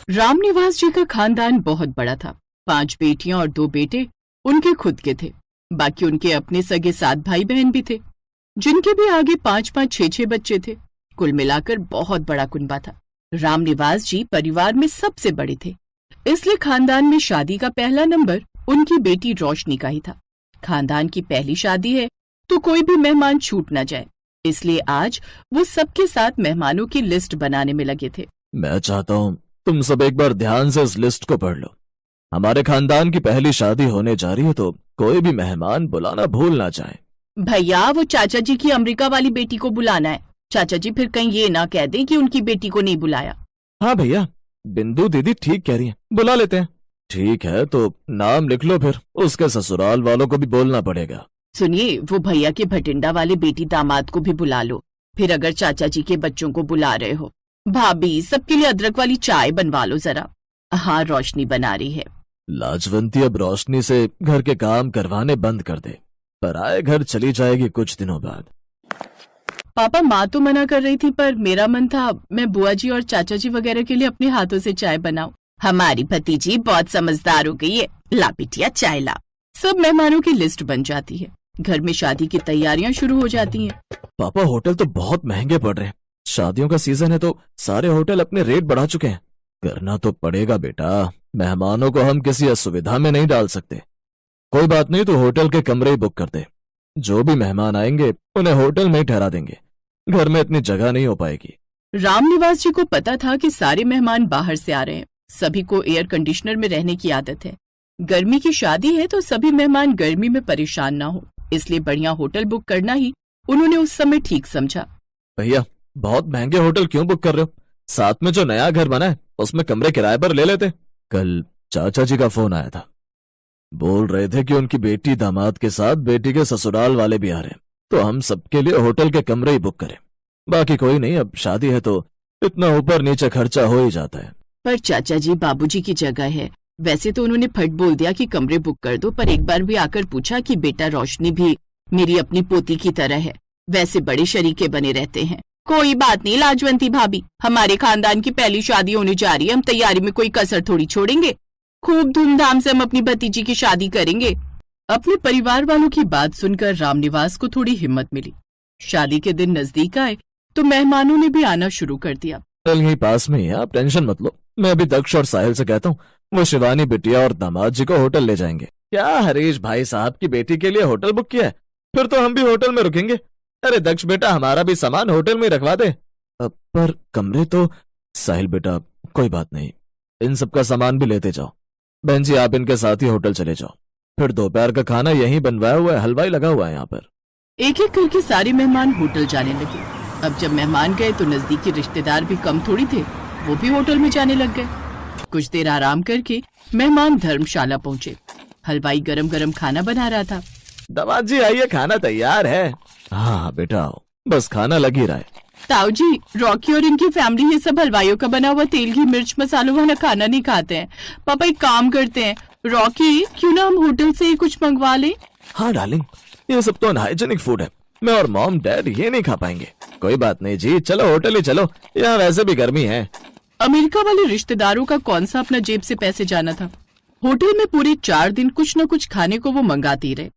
रामनिवास जी का खानदान बहुत बड़ा था। 5 बेटियां और 2 बेटे उनके खुद के थे। बाकी उनके अपने सगे 7 भाई बहन भी थे, जिनके भी आगे 5-5, 6-6 बच्चे थे। कुल मिलाकर बहुत बड़ा कुनबा था। रामनिवास जी परिवार में सबसे बड़े थे, इसलिए खानदान में शादी का पहला नंबर उनकी बेटी रोशनी का ही था। खानदान की पहली शादी है तो कोई भी मेहमान छूट न जाए, इसलिए आज वो सबके साथ मेहमानों की लिस्ट बनाने में लगे थे। मैं चाहता हूँ तुम सब एक बार ध्यान से इस लिस्ट को पढ़ लो। हमारे खानदान की पहली शादी होने जा रही है तो कोई भी मेहमान बुलाना भूल ना जाए। भैया, वो चाचा जी की अमेरिका वाली बेटी को बुलाना है। चाचा जी फिर कहीं ये ना कह दें कि उनकी बेटी को नहीं बुलाया। हाँ भैया, बिंदु दीदी ठीक कह रही है, बुला लेते हैं। ठीक है, तो नाम लिख लो, फिर उसके ससुराल वालों को भी बोलना पड़ेगा। सुनिए, वो भैया के भटिंडा वाले बेटी दामाद को भी बुला लो। फिर अगर चाचा जी के बच्चों को बुला रहे हो, भाभी सबके लिए अदरक वाली चाय बनवा लो जरा। हाँ, रोशनी बना रही है। लाजवंती अब रोशनी से घर के काम करवाने बंद कर दे, पराए घर चली जाएगी कुछ दिनों बाद। पापा, माँ तो मना कर रही थी, पर मेरा मन था मैं बुआ जी और चाचा जी वगैरह के लिए अपने हाथों से चाय बनाऊं। हमारी भतीजी बहुत समझदार हो गई है। ला बिटिया चाय ला। सब मेहमानों की लिस्ट बन जाती है। घर में शादी की तैयारियां शुरू हो जाती हैं। पापा, होटल तो बहुत महंगे पड़ रहे हैं। शादियों का सीजन है तो सारे होटल अपने रेट बढ़ा चुके हैं। करना तो पड़ेगा बेटा, मेहमानों को हम किसी असुविधा में नहीं डाल सकते। कोई बात नहीं, तो होटल के कमरे ही बुक कर दे। जो भी मेहमान आएंगे उन्हें होटल में ही ठहरा देंगे, घर में इतनी जगह नहीं हो पाएगी। रामनिवास जी को पता था कि सारे मेहमान बाहर से आ रहे हैं। सभी को एयर कंडीशनर में रहने की आदत है। गर्मी की शादी है तो सभी मेहमान गर्मी में परेशान ना हो, इसलिए बढ़िया होटल बुक करना ही उन्होंने उस समय ठीक समझा। भैया, बहुत महंगे होटल क्यों बुक कर रहे हो? साथ में जो नया घर बना है उसमें कमरे किराए पर ले लेते। कल चाचा जी का फोन आया था, बोल रहे थे कि उनकी बेटी दामाद के साथ बेटी के ससुराल वाले भी आ रहे हैं, तो हम सबके लिए होटल के कमरे ही बुक करें। बाकी कोई नहीं, अब शादी है तो इतना ऊपर नीचे खर्चा हो ही जाता है। पर चाचा जी बाबूजी की जगह है। वैसे तो उन्होंने फट बोल दिया कि कमरे बुक कर दो, पर एक बार भी आकर पूछा कि बेटा रोशनी भी मेरी अपनी पोती की तरह है, वैसे बड़े शरीके बने रहते हैं। कोई बात नहीं लाजवंती भाभी, हमारे खानदान की पहली शादी होने जा रही है, हम तैयारी में कोई कसर थोड़ी छोड़ेंगे। खूब धूमधाम से हम अपनी भतीजी की शादी करेंगे। अपने परिवार वालों की बात सुनकर रामनिवास को थोड़ी हिम्मत मिली। शादी के दिन नजदीक आए तो मेहमानों ने भी आना शुरू कर दिया। कल यही पास में ही है, आप टेंशन मत लो। मैं अभी दक्ष और साहिल से कहता हूँ, वो शिवानी बिटिया और दामाद जी को होटल ले जाएंगे। क्या हरीश भाई साहब की बेटी के लिए होटल बुक किया है? फिर तो हम भी होटल में रुकेंगे। अरे दक्ष बेटा, हमारा भी सामान होटल में रखवा दे। पर कमरे तो। साहिल बेटा, कोई बात नहीं, इन सबका सामान भी लेते जाओ। बहन जी, आप इनके साथ ही होटल चले जाओ। फिर दोपहर का खाना यहीं बनवाया हुआ है, हलवाई लगा हुआ है यहाँ पर। एक एक करके सारे मेहमान होटल जाने लगे। अब जब मेहमान गए तो नजदीकी रिश्तेदार भी कम थोड़ी थे, वो भी होटल में जाने लग गए। कुछ देर आराम करके मेहमान धर्मशाला पहुँचे। हलवाई गरम गरम खाना बना रहा था। दामाद जी आइए, खाना तैयार है। हाँ बेटा आओ, बस खाना लग ही रहा है। ताऊ जी, रॉकी और इनकी फैमिली ये सब हलवाइयों का बना हुआ तेल घी मिर्च मसालों वाला खाना नहीं खाते हैं। पापा एक काम करते हैं, रॉकी क्यों ना हम होटल से ही कुछ मंगवा लें? हाँ डार्लिंग, ये सब तो अनहाइजेनिक फूड है, मैं और मॉम डैड ये नहीं खा पाएंगे। कोई बात नहीं जी, चलो होटल ही चलो, यहाँ वैसे भी गर्मी है। अमेरिका वाले रिश्तेदारों का कौन सा अपना जेब से पैसे जाना था। होटल में पूरे 4 दिन कुछ न कुछ खाने को वो मंगाती रहे।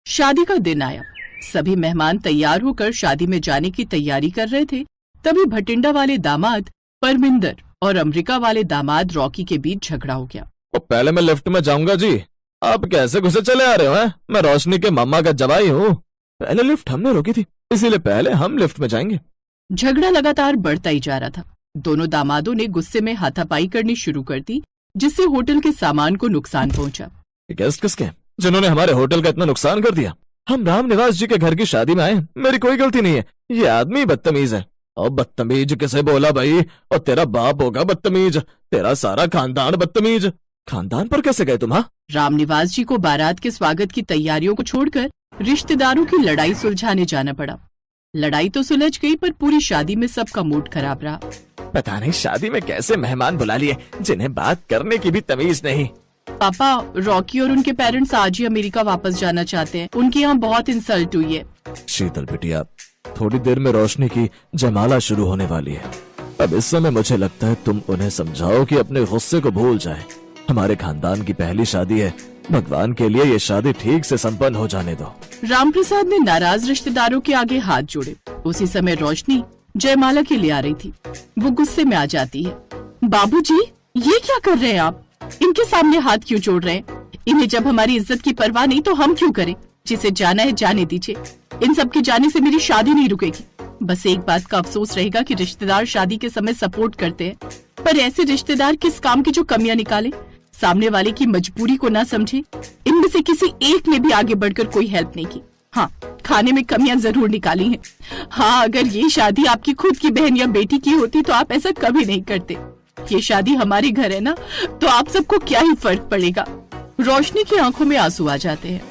शादी का दिन आया। सभी मेहमान तैयार होकर शादी में जाने की तैयारी कर रहे थे। तभी भटिंडा वाले दामाद परमिंदर और अमेरिका वाले दामाद रॉकी के बीच झगड़ा हो गया। पहले मैं लिफ्ट में जाऊंगा जी, आप कैसे घुसे चले आ रहे हो? मैं रोशनी के मामा का जवाई हूँ। पहले लिफ्ट हमने रोकी थी, इसीलिए पहले हम लिफ्ट में जाएंगे। झगड़ा लगातार बढ़ता ही जा रहा था। दोनों दामादों ने गुस्से में हाथापाई करनी शुरू कर दी, जिससे होटल के सामान को नुकसान पहुंचा। गेस्ट किसके जिन्होंने हमारे होटल का इतना नुकसान कर दिया? हम रामनिवास जी के घर की शादी में आए, मेरी कोई गलती नहीं है। ये आदमी बदतमीज है। और बदतमीज किसे बोला भाई? और तेरा बाप होगा बदतमीज, तेरा सारा खानदान बदतमीज। खानदान पर कैसे गए तुम? हाँ, रामनिवास जी को बारात के स्वागत की तैयारियों को छोड़कर रिश्तेदारों की लड़ाई सुलझाने जाना पड़ा। लड़ाई तो सुलझ गई, पर पूरी शादी में सबका मूड खराब रहा। पता नहीं शादी में कैसे मेहमान बुला लिए जिन्हें बात करने की भी तमीज नहीं। पापा, रॉकी और उनके पेरेंट्स आज ही अमेरिका वापस जाना चाहते हैं। उनके यहाँ बहुत इंसल्ट हुई है। शीतल बिटिया, थोड़ी देर में रोशनी की जयमाला शुरू होने वाली है। अब इस समय मुझे लगता है तुम उन्हें समझाओ कि अपने गुस्से को भूल जाएं। हमारे खानदान की पहली शादी है, भगवान के लिए ये शादी ठीक से संपन्न हो जाने दो। रामप्रसाद ने नाराज रिश्तेदारों के आगे हाथ जोड़े। उसी समय रोशनी जयमाला के लिए आ रही थी। वो गुस्से में आ जाती है। बाबूजी, ये क्या कर रहे हैं आप? इनके सामने हाथ क्यों जोड़ रहे हैं? इन्हें जब हमारी इज्जत की परवाह नहीं तो हम क्यों करें? जिसे जाना है जाने दीजिए। इन सब के जाने से मेरी शादी नहीं रुकेगी। बस एक बात का अफसोस रहेगा कि रिश्तेदार शादी के समय सपोर्ट करते हैं, पर ऐसे रिश्तेदार किस काम की जो कमियां निकाले, सामने वाले की मजबूरी को ना समझे। इनमें से किसी एक ने भी आगे बढ़कर कोई हेल्प नहीं की। हाँ, खाने में कमियां जरूर निकाली हैं। हाँ, अगर ये शादी आपकी खुद की बहन या बेटी की होती तो आप ऐसा कभी नहीं करते। ये शादी हमारे घर है ना, तो आप सबको क्या ही फर्क पड़ेगा। रोशनी की आंखों में आंसू आ जाते हैं।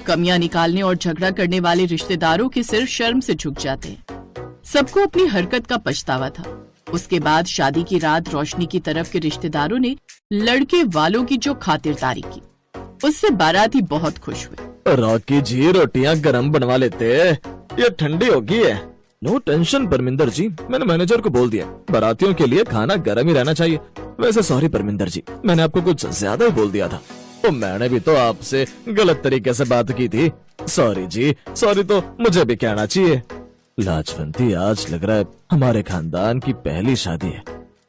कमियां निकालने और झगड़ा करने वाले रिश्तेदारों के सिर शर्म से झुक जाते हैं। सबको अपनी हरकत का पछतावा था। उसके बाद शादी की रात रोशनी की तरफ के रिश्तेदारों ने लड़के वालों की जो खातिरदारी की, उससे बाराती बहुत खुश हुए। रॉकी जी, रोटियां गरम बनवा लेते, ये ठंडी होगी है। नो टेंशन परमिंदर जी, मैंने मैनेजर को बोल दिया बारातियों के लिए खाना गर्म ही रहना चाहिए। वैसे सॉरी परमिंदर जी, मैंने आपको कुछ ज्यादा ही बोल दिया था। तो मैंने भी तो आपसे गलत तरीके से बात की थी। सॉरी जी, सॉरी तो मुझे भी कहना चाहिए। लाजवंती, आज लग रहा है हमारे खानदान की पहली शादी है।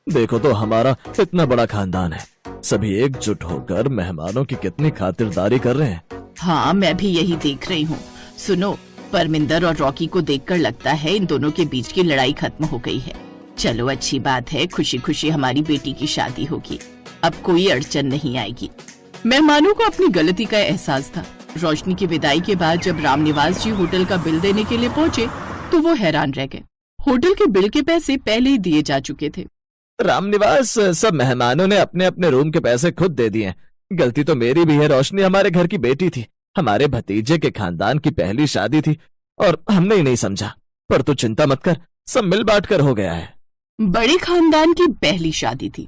देखो तो हमारा इतना बड़ा खानदान है, सभी एकजुट होकर मेहमानों की कितनी खातिरदारी कर रहे हैं। हाँ, मैं भी यही देख रही हूँ। सुनो, परमिंदर और रॉकी को देखकर लगता है इन दोनों के बीच की लड़ाई खत्म हो गई है। चलो, अच्छी बात है, खुशी खुशी हमारी बेटी की शादी होगी। अब कोई अड़चन नहीं आएगी। मेहमानों को अपनी गलती का एहसास था। रोशनी की विदाई के बाद जब रामनिवास जी होटल का बिल देने के लिए पहुँचे तो वो हैरान रह गए। होटल के बिल के पैसे पहले ही दिए जा चुके थे। रामनिवास, सब मेहमानों ने अपने अपने रूम के पैसे खुद दे दिए। गलती तो मेरी भी है। रोशनी हमारे घर की बेटी थी, हमारे भतीजे के खानदान की पहली शादी थी और हमने ही नहीं समझा। पर तू चिंता मत कर, सब मिल बांट कर हो गया है। बड़े खानदान की पहली शादी थी,